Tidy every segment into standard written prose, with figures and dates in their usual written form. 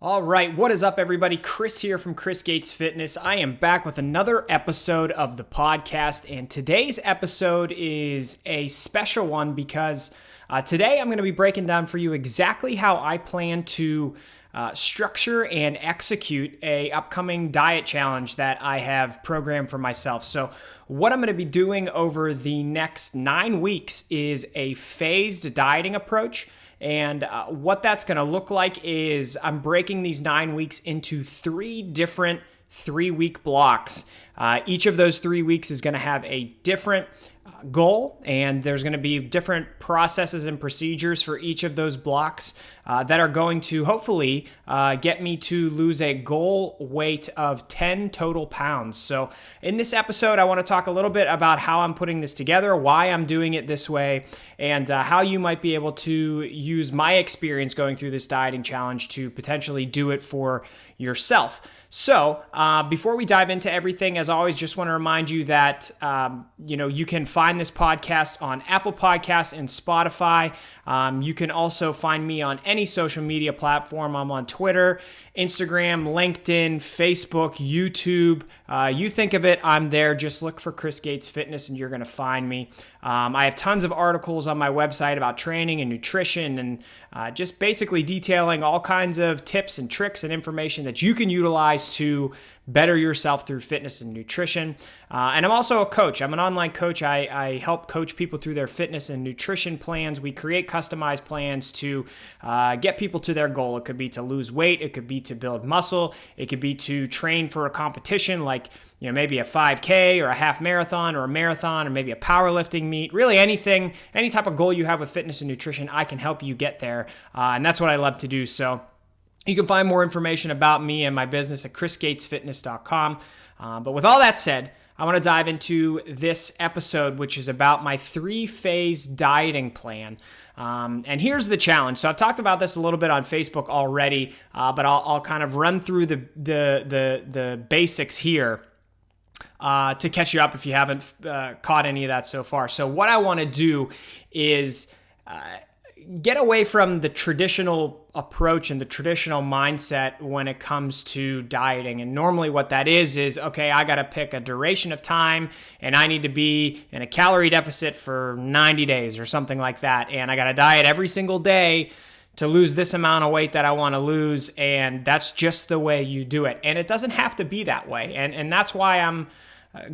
All right, what is up, everybody? Chris here from Chris Gates Fitness. I am back with another episode of the podcast, and today's episode is a special one because today I'm going to be breaking down for you exactly how I plan to structure and execute a upcoming diet challenge that I have programmed for myself. So what I'm going to be doing over the next 9 weeks is a phased dieting approach. And what that's going to look like is I'm breaking these 9 weeks into 3 different 3-week blocks. Each of those 3 weeks is going to have a different goal, and there's going to be different processes and procedures for each of those blocks that are going to hopefully get me to lose a goal weight of 10 total pounds. So in this episode, I want to talk a little bit about how I'm putting this together, why I'm doing it this way, and how you might be able to use my experience going through this dieting challenge to potentially do it for yourself. So before we dive into everything, as always, just want to remind you that you can find this podcast on Apple Podcasts and Spotify. You can also find me on any social media platform. I'm on Twitter, Instagram, LinkedIn, Facebook, YouTube. You think of it, I'm there. Just look for Chris Gates Fitness and you're going to find me. I have tons of articles on my website about training and nutrition and just basically detailing all kinds of tips and tricks and information that you can utilize to better yourself through fitness and nutrition. And I'm also a coach. I'm an online coach. I help coach people through their fitness and nutrition plans. We create customized plans to get people to their goal. It could be to lose weight. It could be to build muscle. It could be to train for a competition like maybe a 5K or a half marathon or a marathon or maybe a powerlifting meet. Really anything, any type of goal you have with fitness and nutrition, I can help you get there. And that's what I love to do. So you can find more information about me and my business at chrisgatesfitness.com. But with all that said, I want to dive into this episode, which is about my 3-phase dieting plan. And here's the challenge. So I've talked about this a little bit on Facebook already, but I'll kind of run through the basics here to catch you up if you haven't caught any of that so far. So what I want to do is get away from the traditional approach and the traditional mindset when it comes to dieting. And normally what that is, okay, I got to pick a duration of time and I need to be in a calorie deficit for 90 days or something like that. And I got to diet every single day to lose this amount of weight that I want to lose. And that's just the way you do it. And it doesn't have to be that way. And that's why I'm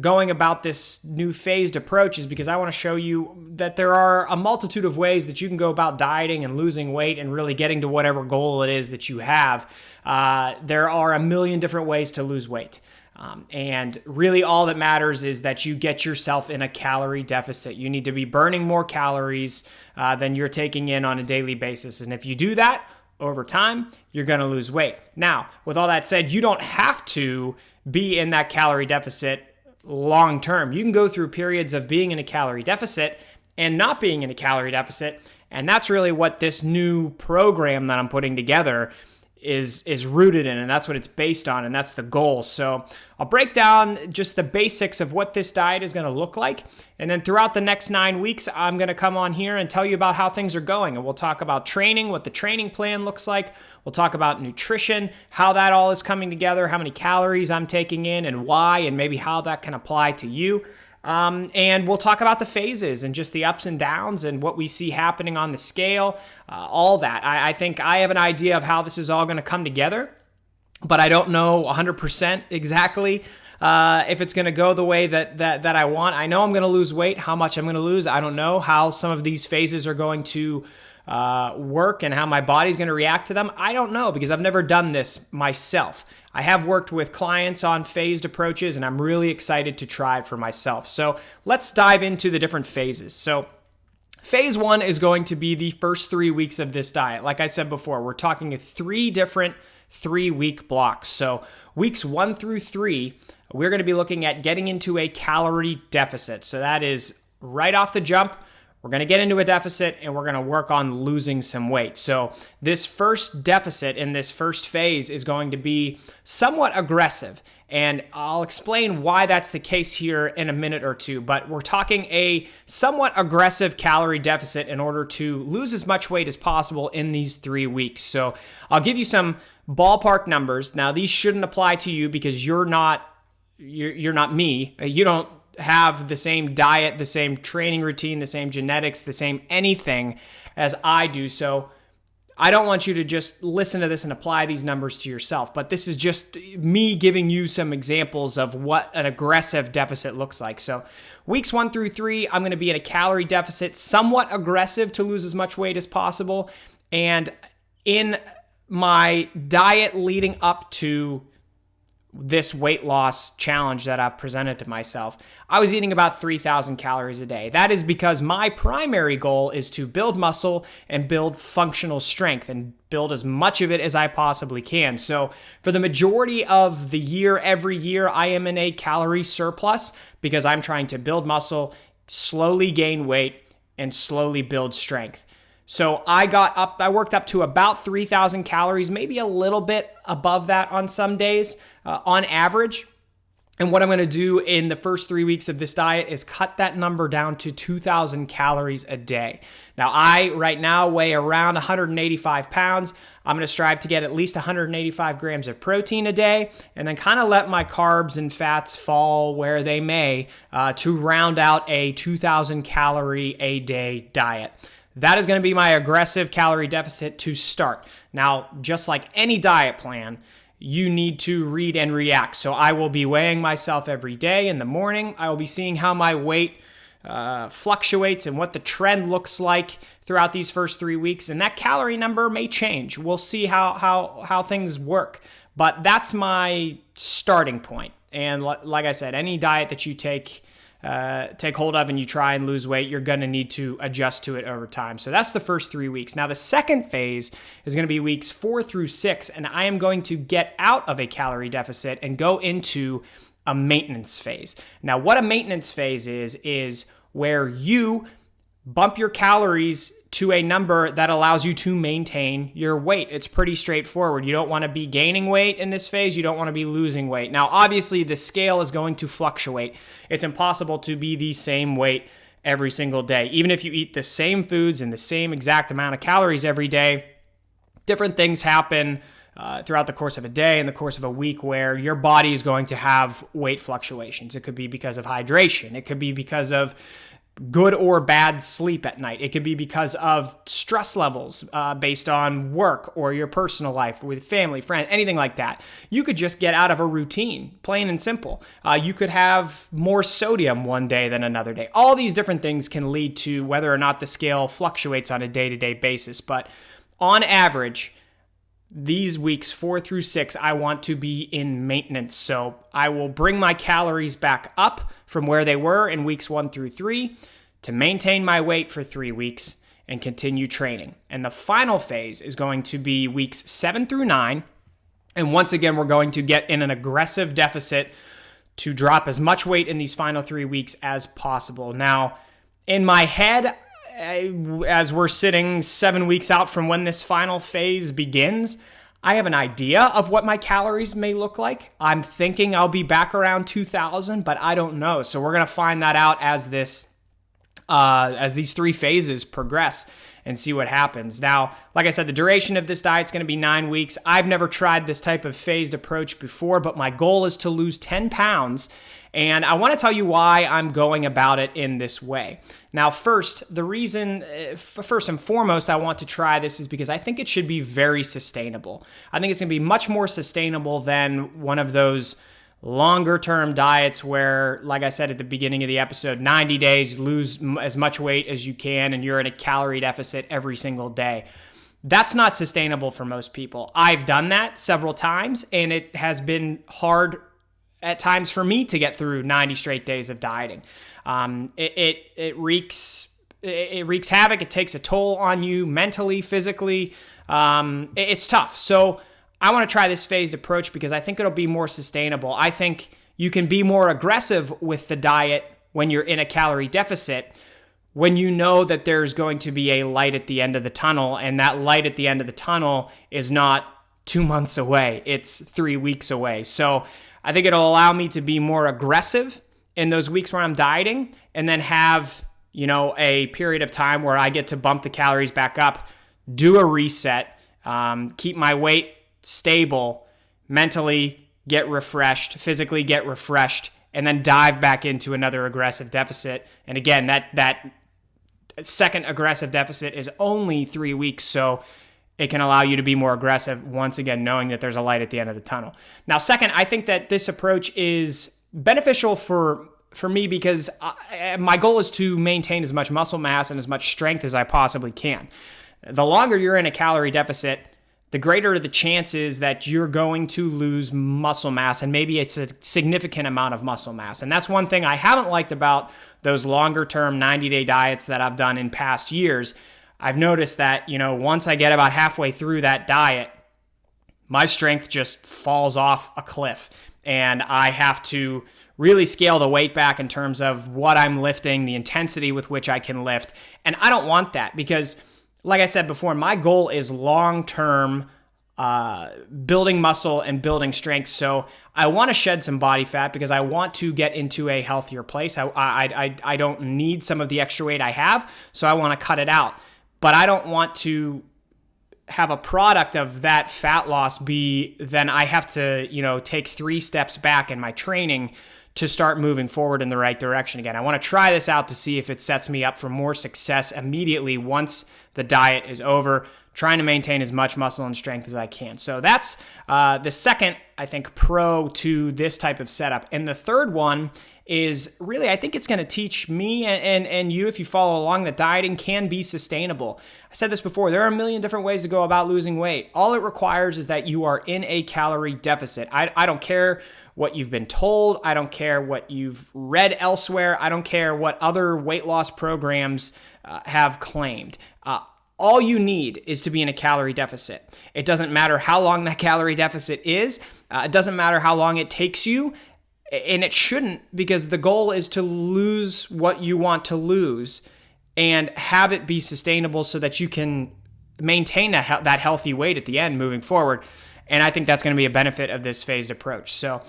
going about this new phased approach, is because I want to show you that there are a multitude of ways that you can go about dieting and losing weight and really getting to whatever goal it is that you have. There are a million different ways to lose weight. And really all that matters is that you get yourself in a calorie deficit. You need to be burning more calories than you're taking in on a daily basis. And if you do that over time, you're going to lose weight. Now, with all that said, you don't have to be in that calorie deficit long term. You can go through periods of being in a calorie deficit and not being in a calorie deficit. And that's really what this new program that I'm putting together is rooted in, and that's what it's based on, and that's the goal. So I'll break down just the basics of what this diet is going to look like, and then throughout the next 9 weeks, I'm going to come on here and tell you about how things are going, and we'll talk about training, what the training plan looks like. We'll talk about nutrition, how that all is coming together, how many calories I'm taking in, and why, and maybe how that can apply to you. And we'll talk about the phases and just the ups and downs and what we see happening on the scale, all that. I think I have an idea of how this is all going to come together, but I don't know 100% exactly if it's going to go the way that I want. I know I'm going to lose weight. How much I'm going to lose, I don't know. How some of these phases are going to work and how my body's going to react to them, I don't know, because I've never done this myself. I have worked with clients on phased approaches, and I'm really excited to try it for myself. So let's dive into the different phases. So phase 1 is going to be the first 3 weeks of this diet. Like I said before, we're talking 3 different 3-week blocks. So weeks 1 through 3, we're going to be looking at getting into a calorie deficit. So that is right off the jump. We're going to get into a deficit and we're going to work on losing some weight. So this first deficit in this first phase is going to be somewhat aggressive. And I'll explain why that's the case here in a minute or two. But we're talking a somewhat aggressive calorie deficit in order to lose as much weight as possible in these 3 weeks. So I'll give you some ballpark numbers. Now, these shouldn't apply to you because you're not me. You don't have the same diet, the same training routine, the same genetics, the same anything as I do. So I don't want you to just listen to this and apply these numbers to yourself, but this is just me giving you some examples of what an aggressive deficit looks like. So weeks 1 through 3, I'm going to be in a calorie deficit, somewhat aggressive to lose as much weight as possible. And in my diet leading up to this weight loss challenge that I've presented to myself, I was eating about 3,000 calories a day. That is because my primary goal is to build muscle and build functional strength and build as much of it as I possibly can. So for the majority of the year, every year, I am in a calorie surplus because I'm trying to build muscle, slowly gain weight, and slowly build strength. So I worked up to about 3,000 calories, maybe a little bit above that on some days, on average. And what I'm going to do in the first 3 weeks of this diet is cut that number down to 2,000 calories a day. Now, I right now weigh around 185 pounds. I'm going to strive to get at least 185 grams of protein a day, and then kind of let my carbs and fats fall where they may to round out a 2,000 calorie a day diet. That is going to be my aggressive calorie deficit to start. Now, just like any diet plan, you need to read and react. So I will be weighing myself every day in the morning. I will be seeing how my weight fluctuates and what the trend looks like throughout these first 3 weeks. And that calorie number may change. We'll see how things work. But that's my starting point. And like I said, any diet that you take hold of and you try and lose weight, you're going to need to adjust to it over time. So that's the first 3 weeks. Now, the second phase is going to be weeks 4 through 6, and I am going to get out of a calorie deficit and go into a maintenance phase. Now, what a maintenance phase is where you bump your calories to a number that allows you to maintain your weight. It's pretty straightforward. You don't want to be gaining weight in this phase. You don't want to be losing weight. Now, obviously, the scale is going to fluctuate. It's impossible to be the same weight every single day. Even if you eat the same foods and the same exact amount of calories every day, different things happen throughout the course of a day and the course of a week where your body is going to have weight fluctuations. It could be because of hydration. It could be because of good or bad sleep at night. It could be because of stress levels based on work or your personal life with family, friends, anything like that. You could just get out of a routine, plain and simple. You could have more sodium one day than another day. All these different things can lead to whether or not the scale fluctuates on a day-to-day basis. But on average, these weeks 4 through 6, I want to be in maintenance. So I will bring my calories back up from where they were in weeks 1 through 3 to maintain my weight for 3 weeks and continue training. And the final phase is going to be weeks 7 through 9. And once again, we're going to get in an aggressive deficit to drop as much weight in these final 3 weeks as possible. Now, in my head, as we're sitting 7 weeks out from when this final phase begins, I have an idea of what my calories may look like. I'm thinking I'll be back around 2,000, but I don't know. So we're going to find that out as these 3 phases progress and see what happens. Now, like I said, the duration of this diet is going to be 9 weeks. I've never tried this type of phased approach before, but my goal is to lose 10 pounds. And I want to tell you why I'm going about it in this way. Now, first and foremost, I want to try this is because I think it should be very sustainable. I think it's going to be much more sustainable than one of those longer term diets where, like I said at the beginning of the episode, 90 days, lose as much weight as you can, and you're in a calorie deficit every single day. That's not sustainable for most people. I've done that several times, and it has been hard at times for me to get through 90 straight days of dieting. It wreaks havoc. It takes a toll on you mentally, physically. It's tough. So I want to try this phased approach because I think it'll be more sustainable. I think you can be more aggressive with the diet when you're in a calorie deficit, when you know that there's going to be a light at the end of the tunnel, and that light at the end of the tunnel is not 2 months away. It's 3 weeks away. So I think it'll allow me to be more aggressive in those weeks where I'm dieting, and then have, a period of time where I get to bump the calories back up, do a reset, keep my weight stable, mentally get refreshed, physically get refreshed, and then dive back into another aggressive deficit. And again, that second aggressive deficit is only 3 weeks, so it can allow you to be more aggressive, once again, knowing that there's a light at the end of the tunnel. Now, second, I think that this approach is beneficial for me because my goal is to maintain as much muscle mass and as much strength as I possibly can. The longer you're in a calorie deficit, the greater the chances that you're going to lose muscle mass, and maybe it's a significant amount of muscle mass. And that's one thing I haven't liked about those longer term 90-day diets that I've done in past years. I've noticed that, once I get about halfway through that diet, my strength just falls off a cliff, and I have to really scale the weight back in terms of what I'm lifting, the intensity with which I can lift. And I don't want that because, like I said before, my goal is long-term building muscle and building strength. So I want to shed some body fat because I want to get into a healthier place. I don't need some of the extra weight I have, so I want to cut it out. But I don't want to have a product of that fat loss be then I have to, take 3 steps back in my training to start moving forward in the right direction again. I want to try this out to see if it sets me up for more success immediately once the diet is over, trying to maintain as much muscle and strength as I can. So that's the second, I think, pro to this type of setup. And the third one is really, I think it's going to teach me and you, if you follow along, that dieting can be sustainable. I said this before, there are a million different ways to go about losing weight. All it requires is that you are in a calorie deficit. I don't care what you've been told. I don't care what you've read elsewhere. I don't care what other weight loss programs have claimed. All you need is to be in a calorie deficit. It doesn't matter how long that calorie deficit is. It doesn't matter how long it takes you. And it shouldn't, because the goal is to lose what you want to lose and have it be sustainable so that you can maintain that healthy weight at the end moving forward. And I think that's going to be a benefit of this phased approach. So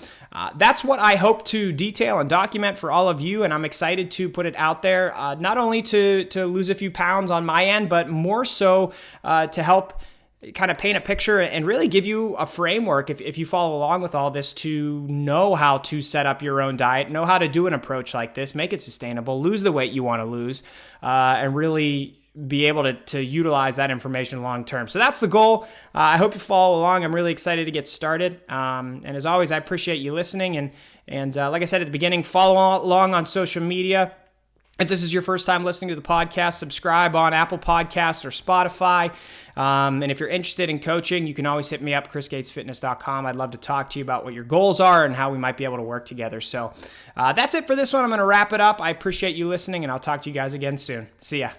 that's what I hope to detail and document for all of you. And I'm excited to put it out there, not only to lose a few pounds on my end, but more so to help kind of paint a picture and really give you a framework if you follow along with all this, to know how to set up your own diet, know how to do an approach like this, make it sustainable, lose the weight you want to lose, and really be able to utilize that information long term. So that's the goal. I hope you follow along. I'm really excited to get started. And as always, I appreciate you listening. And like I said at the beginning, follow along on social media. If this is your first time listening to the podcast, subscribe on Apple Podcasts or Spotify. And if you're interested in coaching, you can always hit me up, chrisgatesfitness.com. I'd love to talk to you about what your goals are and how we might be able to work together. So that's it for this one. I'm going to wrap it up. I appreciate you listening, and I'll talk to you guys again soon. See ya.